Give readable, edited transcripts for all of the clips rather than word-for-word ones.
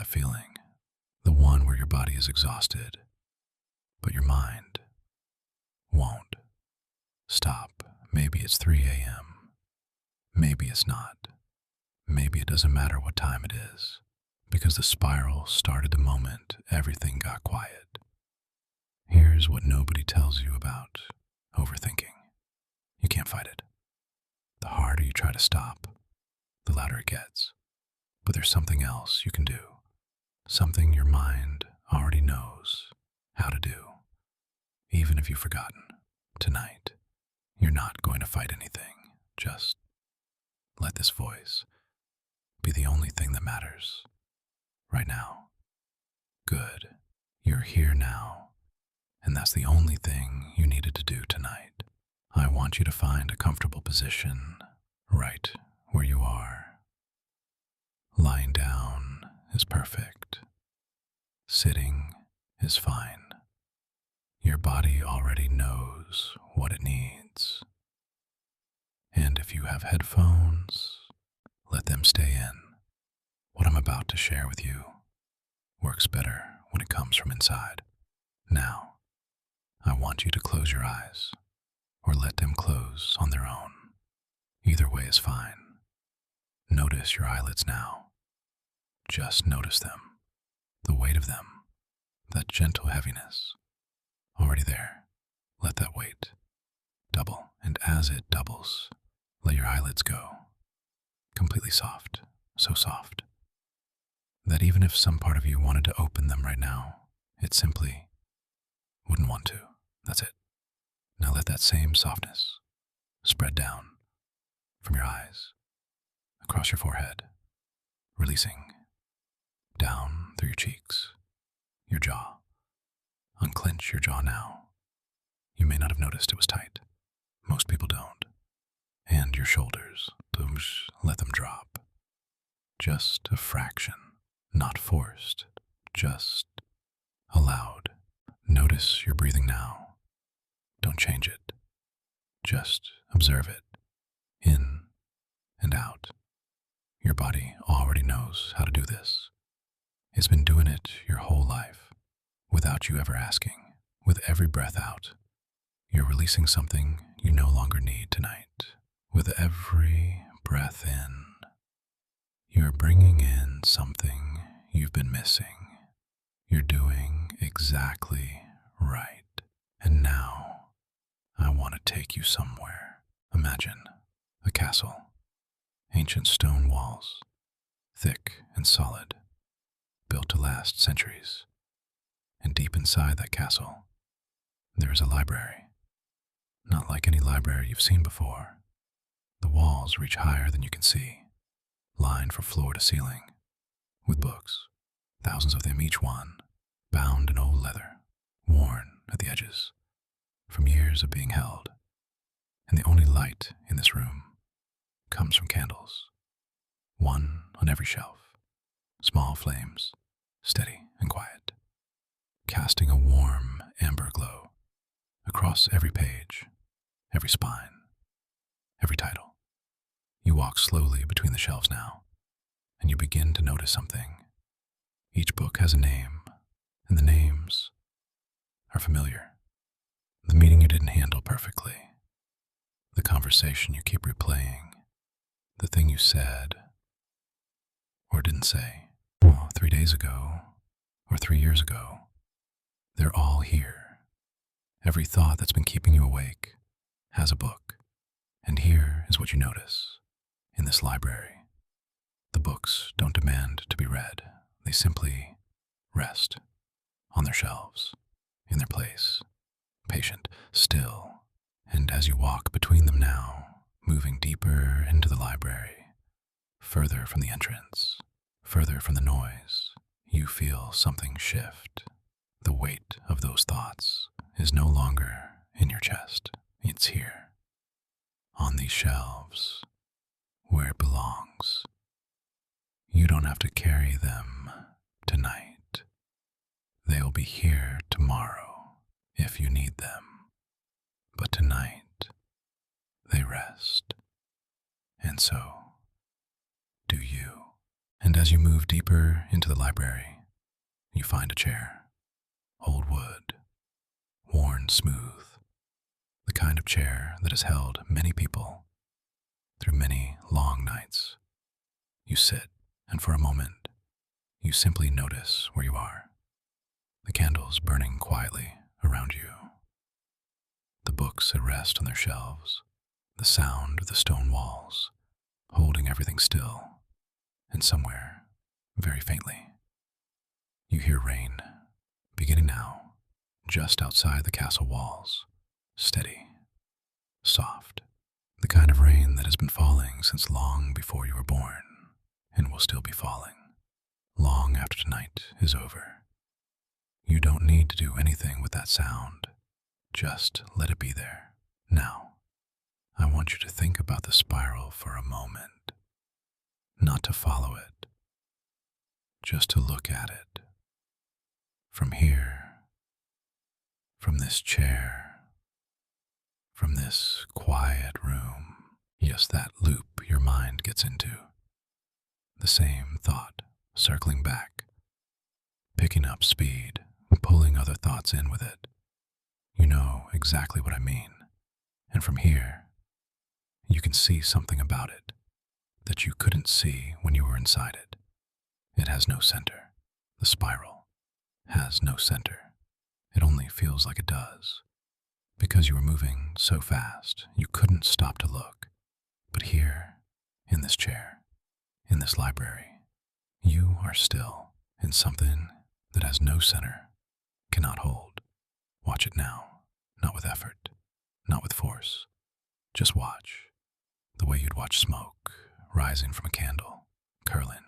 that feeling, the one where your body is exhausted, but your mind won't stop. Maybe it's 3 a.m. Maybe it's not. Maybe it doesn't matter what time it is, because the spiral started the moment everything got quiet. Here's what nobody tells you about overthinking. You can't fight it. The harder you try to stop, the louder it gets. But there's something else you can do. Something your mind already knows how to do. Even if you've forgotten, tonight, you're not going to fight anything. Just let this voice be the only thing that matters right now. Good. You're here now, and that's the only thing you needed to do tonight. I want you to find a comfortable position right where you are. Lying down is perfect. Sitting is fine. Your body already knows what it needs. And if you have headphones, let them stay in. What I'm about to share with you works better when it comes from inside. Now, I want you to close your eyes, or let them close on their own. Either way is fine. Notice your eyelids now. Just notice them, the weight of them, that gentle heaviness. Already there. Let that weight double, and as it doubles, let your eyelids go. Completely soft, so soft, that even if some part of you wanted to open them right now, it simply wouldn't want to. That's it. Now let that same softness spread down from your eyes, across your forehead, releasing down through your cheeks, your jaw. Unclench your jaw now. You may not have noticed it was tight. Most people don't. And your shoulders, let them drop. Just a fraction, not forced, just allowed. Notice your breathing now. Don't change it. Just observe it, in and out. Your body already knows how to do this. It's been doing it your whole life, without you ever asking. With every breath out, you're releasing something you no longer need tonight. With every breath in, you're bringing in something you've been missing. You're doing exactly right. And now, I want to take you somewhere. Imagine a castle, ancient stone walls, thick and solid, built to last centuries. And deep inside that castle, there is a library. Not like any library you've seen before. The walls reach higher than you can see, lined from floor to ceiling, with books, thousands of them each one, bound in old leather, worn at the edges, from years of being held. And the only light in this room comes from candles, one on every shelf, small flames, steady and quiet, casting a warm amber glow across every page, every spine, every title. You walk slowly between the shelves now, and you begin to notice something. Each book has a name, and the names are familiar. The meeting you didn't handle perfectly, the conversation you keep replaying, the thing you said or didn't say 3 days ago or 3 years ago. They're all here. Every thought that's been keeping you awake has a book. And here is what you notice. In this library, the books don't demand to be read. They simply rest on their shelves, in their place, patient, still. And as you walk between them now, moving deeper into the library, further from the entrance, further from the noise, you feel something shift. The weight of those thoughts is no longer in your chest. It's here, on these shelves, where it belongs. You don't have to carry them tonight. They'll be here tomorrow if you need them. But tonight, they rest. And so, do you. And as you move deeper into the library, you find a chair, old wood, worn smooth, the kind of chair that has held many people through many long nights. You sit, and for a moment, you simply notice where you are. The candles burning quietly around you, the books at rest on their shelves, the sound of the stone walls, holding everything still, and somewhere, very faintly, you hear rain, beginning now, just outside the castle walls, steady, soft, the kind of rain that has been falling since long before you were born, and will still be falling, long after tonight is over. You don't need to do anything with that sound, just let it be there. Now, I want you to think about the spiral for a moment, not to follow it, just to look at it. From here, from this chair, from this quiet room, yes, that loop your mind gets into. The same thought, circling back, picking up speed, pulling other thoughts in with it. You know exactly what I mean. And from here, you can see something about it that you couldn't see when you were inside it. It has no center. The spiral has no center. It only feels like it does. Because you were moving so fast, you couldn't stop to look. But here, in this chair, in this library, you are still in something that has no center, cannot hold. Watch it now, not with effort, not with force. Just watch, the way you'd watch smoke rising from a candle, curling,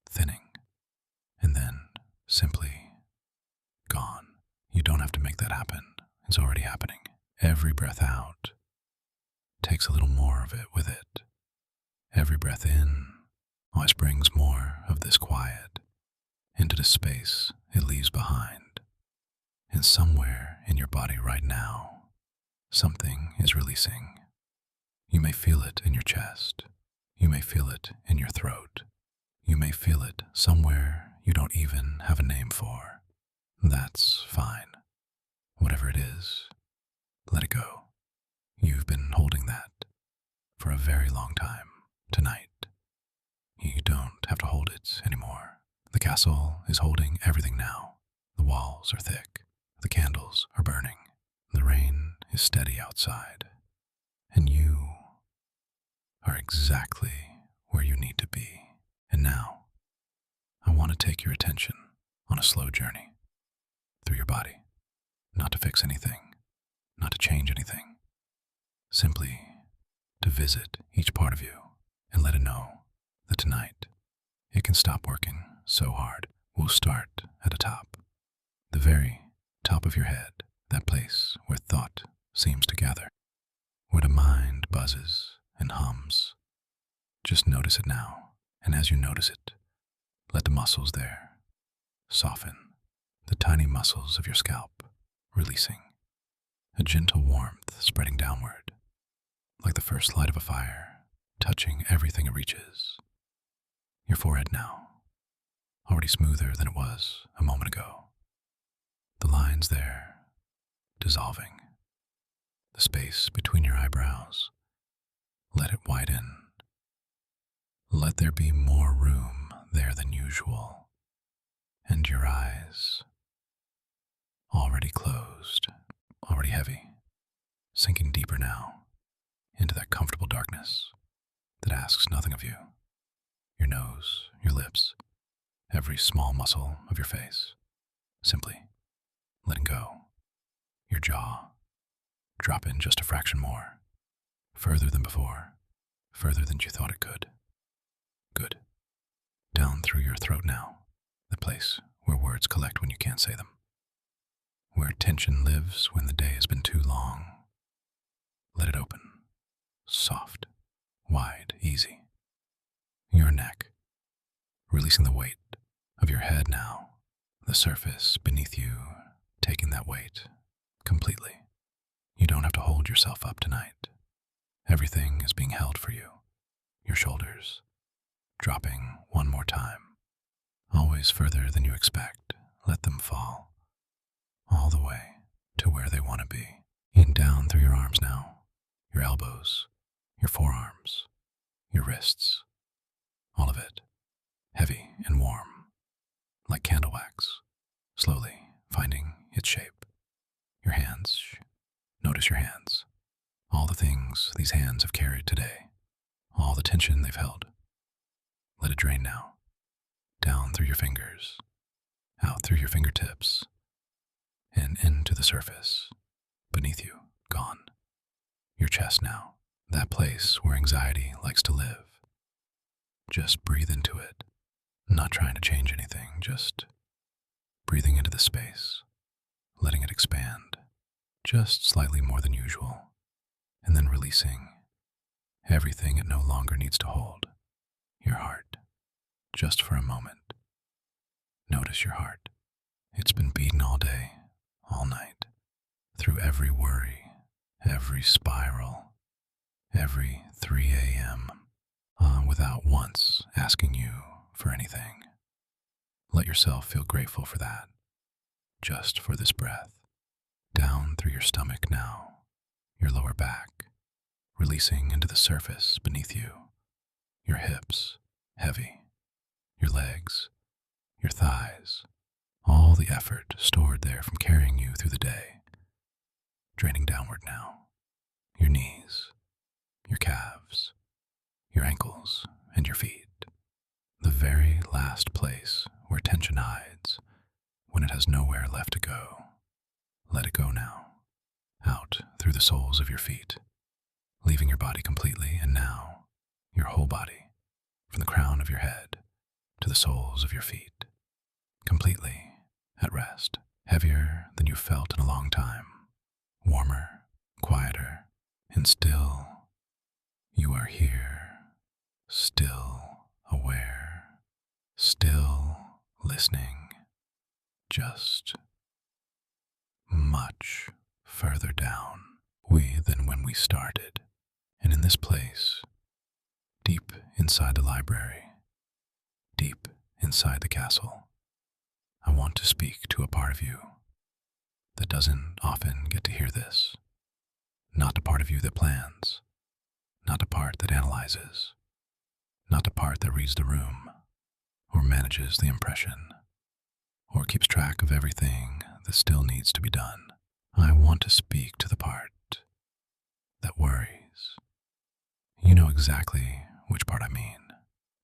thinning, and then simply gone. You don't have to make that happen. It's already happening. Every breath out takes a little more of it with it. Every breath in always brings more of this quiet into the space it leaves behind. And somewhere in your body right now, something is releasing. You may feel it in your chest. You may feel it in your throat. You may feel it somewhere you don't even have a name for. That's fine. Whatever it is, let it go. You've been holding that for a very long time. Tonight, you don't have to hold it anymore. The castle is holding everything now. The walls are thick. The candles are burning. The rain is steady outside. And you are exactly where you need to be. And now, I want to take your attention on a slow journey through your body. Not to fix anything, not to change anything. Simply to visit each part of you and let it know that tonight it can stop working so hard. We'll start at the top, the very top of your head, that place where thought seems to gather, where the mind buzzes and hums. Just notice it now, and as you notice it, let the muscles there soften, the tiny muscles of your scalp releasing, a gentle warmth spreading downward, like the first light of a fire, touching everything it reaches. Your forehead now, already smoother than it was a moment ago. The lines there, dissolving. The space between your eyebrows, let it widen. Let there be more room there than usual. And your eyes, already closed, already heavy, sinking deeper now into that comfortable darkness that asks nothing of you. Your nose, your lips, every small muscle of your face, simply letting go. Your jaw, drop in just a fraction more, further than before, further than you thought it could. Good. Down through your throat now, the place where words collect when you can't say them, where tension lives when the day has been too long. Let it open, soft, wide, easy. Your neck, releasing the weight of your head now, the surface beneath you taking that weight completely. You don't have to hold yourself up tonight. Everything is being held for you. Your shoulders, dropping one more time, always further than you expect. Let them fall, all the way to where they want to be. In down through your arms now, your elbows, your forearms, your wrists, all of it, heavy and warm, like candle wax, slowly finding its shape. Your hands, notice your hands, all the things these hands have carried today, all the tension they've held. Let it drain now, down through your fingers, out through your fingertips, and into the surface, beneath you, gone. Your chest now, that place where anxiety likes to live. Just breathe into it, not trying to change anything, just breathing into the space, letting it expand, just slightly more than usual, and then releasing everything it no longer needs to hold. Your heart, just for a moment. Notice your heart. It's been beating all day, all night, through every worry, every spiral, every 3 a.m., without once asking you for anything. Let yourself feel grateful for that, just for this breath. Down through your stomach now, your lower back, releasing into the surface beneath you, your hips, heavy, your legs, your thighs, all the effort stored there from carrying you through the day, draining downward now, your knees, your calves, your ankles, and your feet, the very last place where tension hides when it has nowhere left to go. Let it go now, out through the soles of your feet, leaving your body completely, and now your whole body, from the crown of your head to the soles of your feet, completely at rest, heavier than you've felt in a long time, warmer, quieter, and still. You are here, still aware, still listening, just much further down than when we started. And in this place, deep inside the library, deep inside the castle, I want to speak to a part of you that doesn't often get to hear this. Not the part of you that plans, not the part that analyzes, not the part that reads the room, or manages the impression, or keeps track of everything that still needs to be done. I want to speak to the part that worries. You know exactly which part I mean,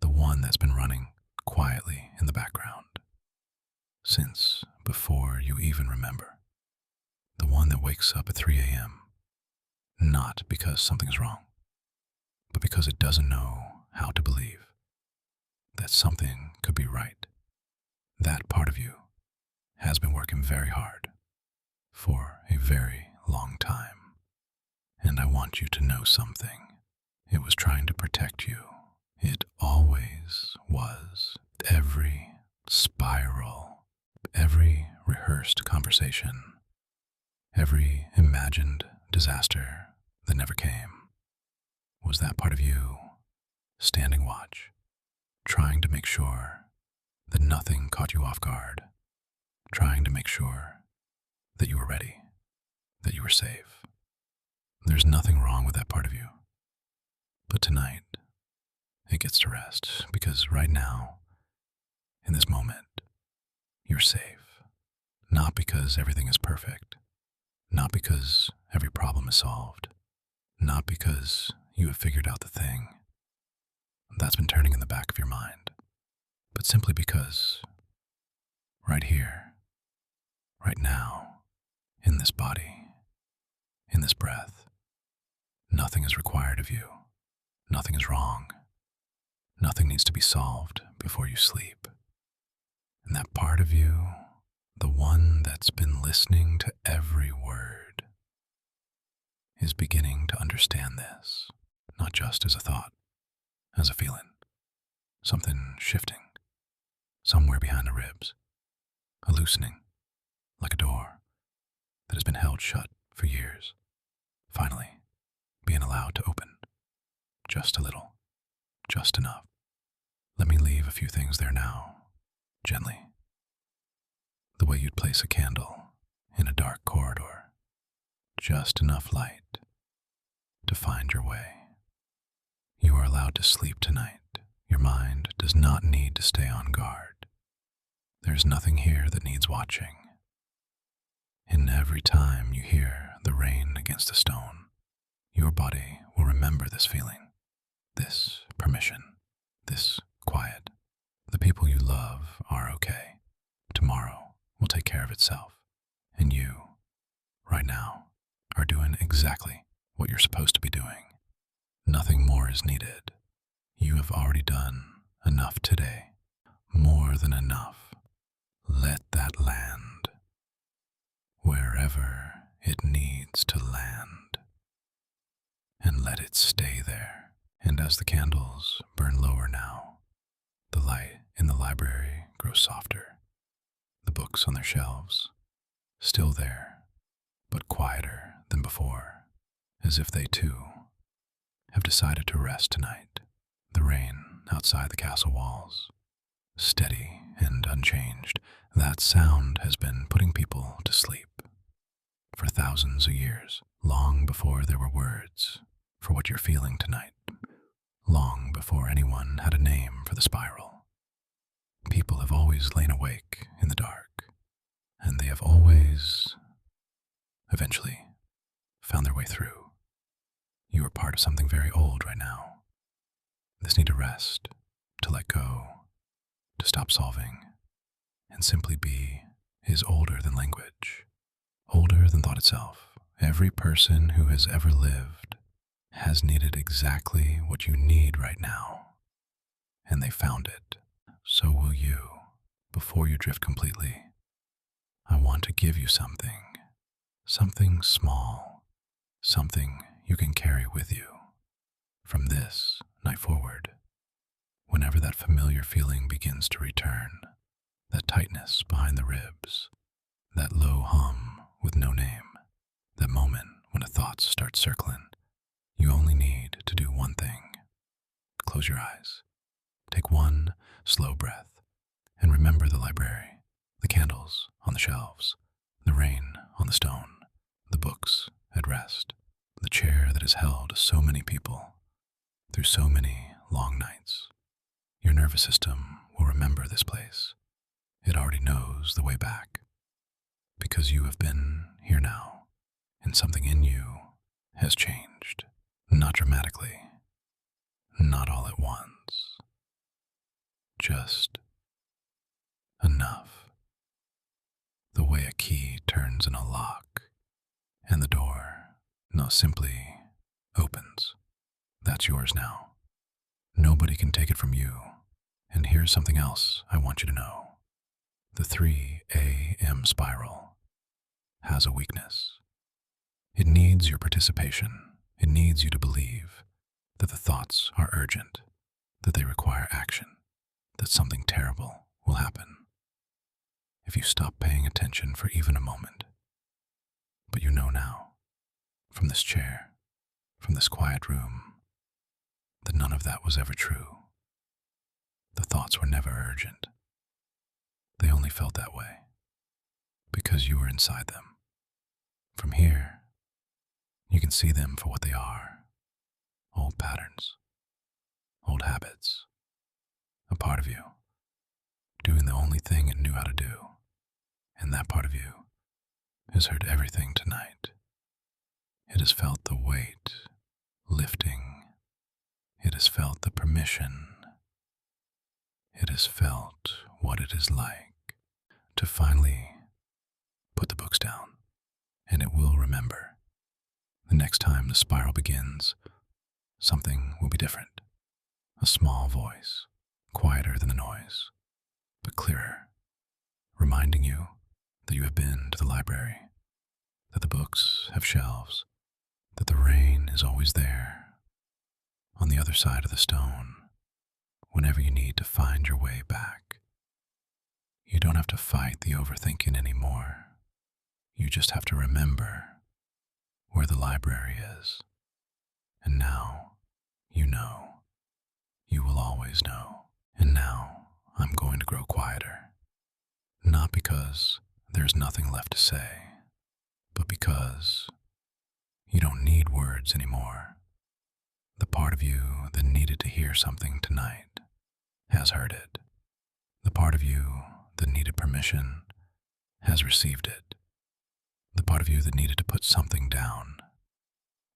the one that's been running quietly in the background since before you even remember, the one that wakes up at 3 a.m., not because something's wrong, but because it doesn't know how to believe that something could be right. That part of you has been working very hard for a very long time, and I want you to know something. It was trying to protect you. It always was. Every spiral, every rehearsed conversation, every imagined disaster that never came, was that part of you standing watch, trying to make sure that nothing caught you off guard, trying to make sure that you were ready, that you were safe. There's nothing wrong with that part of you. But tonight, it gets to rest, because right now, in this moment, you're safe. Not because everything is perfect, not because every problem is solved, not because you have figured out the thing that's been turning in the back of your mind, but simply because right here, right now, in this body, in this breath, nothing is required of you. Nothing is wrong. Nothing needs to be solved before you sleep. And that part of you, the one that's been listening to every word, is beginning to understand this, not just as a thought, as a feeling, something shifting, somewhere behind the ribs, a loosening, like a door that has been held shut for years, finally being allowed to open, just a little, just enough, Let me leave a few things there now, gently. The way you'd place a candle in a dark corridor, just enough light to find your way. You are allowed to sleep tonight. Your mind does not need to stay on guard. There's nothing here that needs watching. And every time you hear the rain against a stone, your body will remember this feeling, this permission, this quiet. The people you love are okay. Tomorrow will take care of itself. And you, right now, are doing exactly what you're supposed to be doing. Nothing more is needed. You have already done enough today, more than enough. Let that land wherever it needs to land, and let it stay there. And as the candles burn lower now, the light in the library grows softer. The books on their shelves, still there, but quieter than before, as if they too have decided to rest tonight. The rain outside the castle walls, steady and unchanged, that sound has been putting people to sleep for thousands of years, long before there were words for what you're feeling tonight, long before anyone had a name for the spiral. People have always lain awake in the dark, and they have always, eventually, found their way through. You are part of something very old right now. This need to rest, to let go, to stop solving, and simply be is older than language, older than thought itself. Every person who has ever lived has needed exactly what you need right now, and they found it. So will you, before you drift completely. I want to give you something small, something you can carry with you. From this night forward, whenever that familiar feeling begins to return, that tightness behind the ribs, that low hum with no name, that moment when a thought starts circling, you only need to do one thing. Close your eyes, take one slow breath, and remember the library, the candles on the shelves, the rain on the stone, the books at rest, the chair that has held so many people through so many long nights. Your nervous system will remember this place. It already knows the way back, because you have been here now, and something in you has changed. Not dramatically, not all at once, just enough. The way a key turns in a lock, and the door, simply opens. That's yours now. Nobody can take it from you. And here's something else I want you to know. The 3 a.m. spiral has a weakness. It needs your participation. It needs you to believe that the thoughts are urgent, that they require action, that something terrible will happen if you stop paying attention for even a moment. But you know now, from this chair, from this quiet room, that none of that was ever true. The thoughts were never urgent. They only felt that way because you were inside them. From here, you can see them for what they are. Old patterns, old habits, a part of you doing the only thing it knew how to do. And that part of you has heard everything tonight. It has felt the weight lifting. It has felt the permission. It has felt what it is like to finally put the books down, and it will remember. The next time the spiral begins, something will be different. A small voice, quieter than the noise, but clearer, reminding you that you have been to the library, that the books have shelves, that the rain is always there, on the other side of the stone, whenever you need to find your way back. You don't have to fight the overthinking anymore. You just have to remember where the library is. And now, you know. You will always know. And now I'm going to grow quieter, not because there's nothing left to say, but because you don't need words anymore. The part of you that needed to hear something tonight has heard it. The part of you that needed permission has received it. The part of you that needed to put something down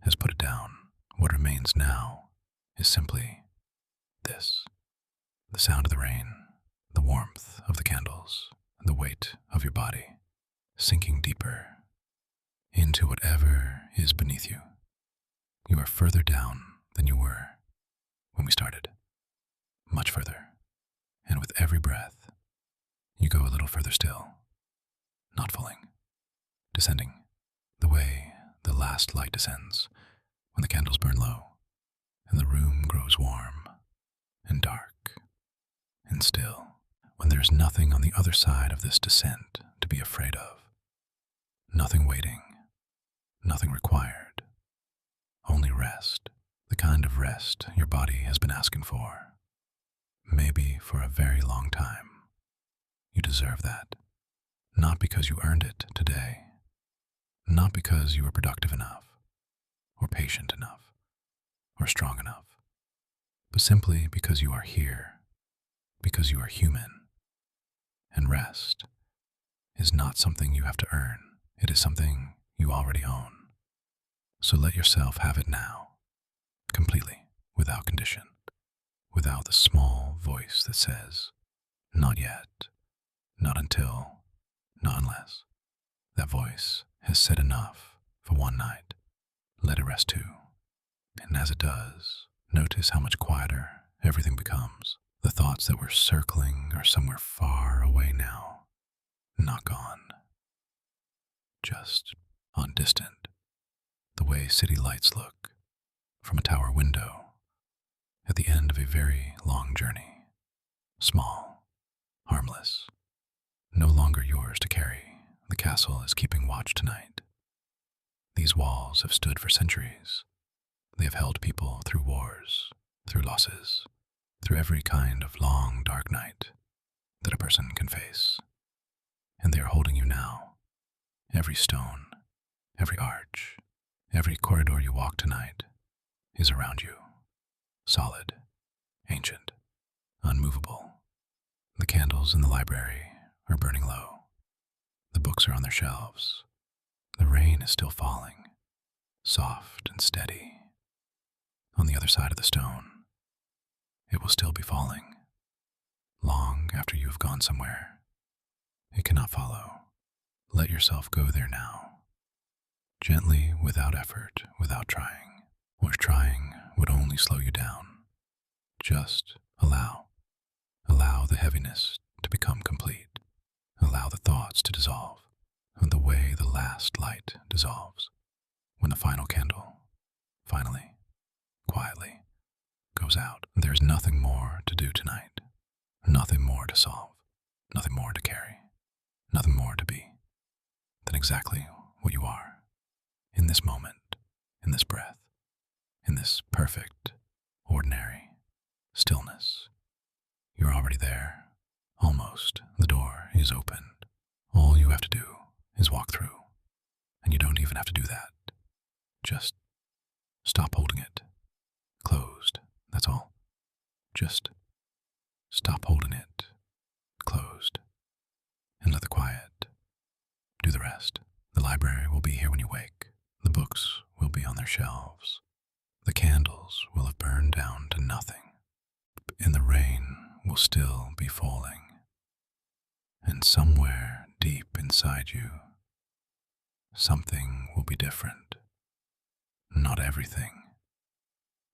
has put it down. What remains now is simply this: the sound of the rain, the warmth of the candles, the weight of your body sinking deeper into whatever is beneath you. You are further down than you were when we started, much further. And with every breath, you go a little further still, not falling, descending, the way the last light descends when the candles burn low and the room grows warm and dark and still, when there's nothing on the other side of this descent to be afraid of. Nothing waiting, nothing required, only rest, the kind of rest your body has been asking for, maybe for a very long time. You deserve that, not because you earned it today, not because you were productive enough, or patient enough, or strong enough, but simply because you are here, because you are human. And rest is not something you have to earn. It is something you already own. So let yourself have it now, completely, without condition, without the small voice that says, not yet, not until, not unless. That voice has said enough for one night. Let it rest too. And as it does, notice how much quieter everything becomes. The thoughts that were circling are somewhere far away now, not gone, just on distant, the way city lights look from a tower window at the end of a very long journey. Small, harmless, no longer yours to carry. The castle is keeping watch tonight. These walls have stood for centuries. They have held people through wars, through losses, through every kind of long, dark night that a person can face. And they are holding you now. Every stone, every arch, every corridor you walk tonight is around you. Solid, ancient, unmovable. The candles in the library are burning low. The books are on their shelves. The rain is still falling, soft and steady. On the other side of the stone, it will still be falling, long after you have gone somewhere. It cannot follow. Let yourself go there now, gently, without effort, without trying. What trying would only slow you down. Just allow the heaviness to become complete. Allow the thoughts to dissolve, the way the last light dissolves, when the final candle, finally, quietly, goes out. There's nothing more to do tonight, nothing more to solve, nothing more to carry, nothing more to be than exactly what you are, in this moment, in this breath, in this perfect, ordinary stillness. You're already there, almost. The door is open. All you have to do is walk through, and you don't even have to do that. Just stop holding it closed, that's all. Just stop holding it closed, and let the quiet do the rest. The library will be here when you wake. The books will be on their shelves. The candles will have burned down to nothing, and the rain will still be falling. And somewhere deep inside you, something will be different. Not everything,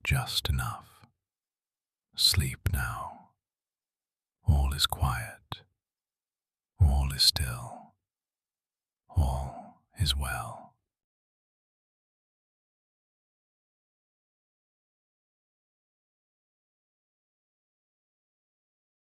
just enough. Sleep now. All is quiet. All is still. All is well.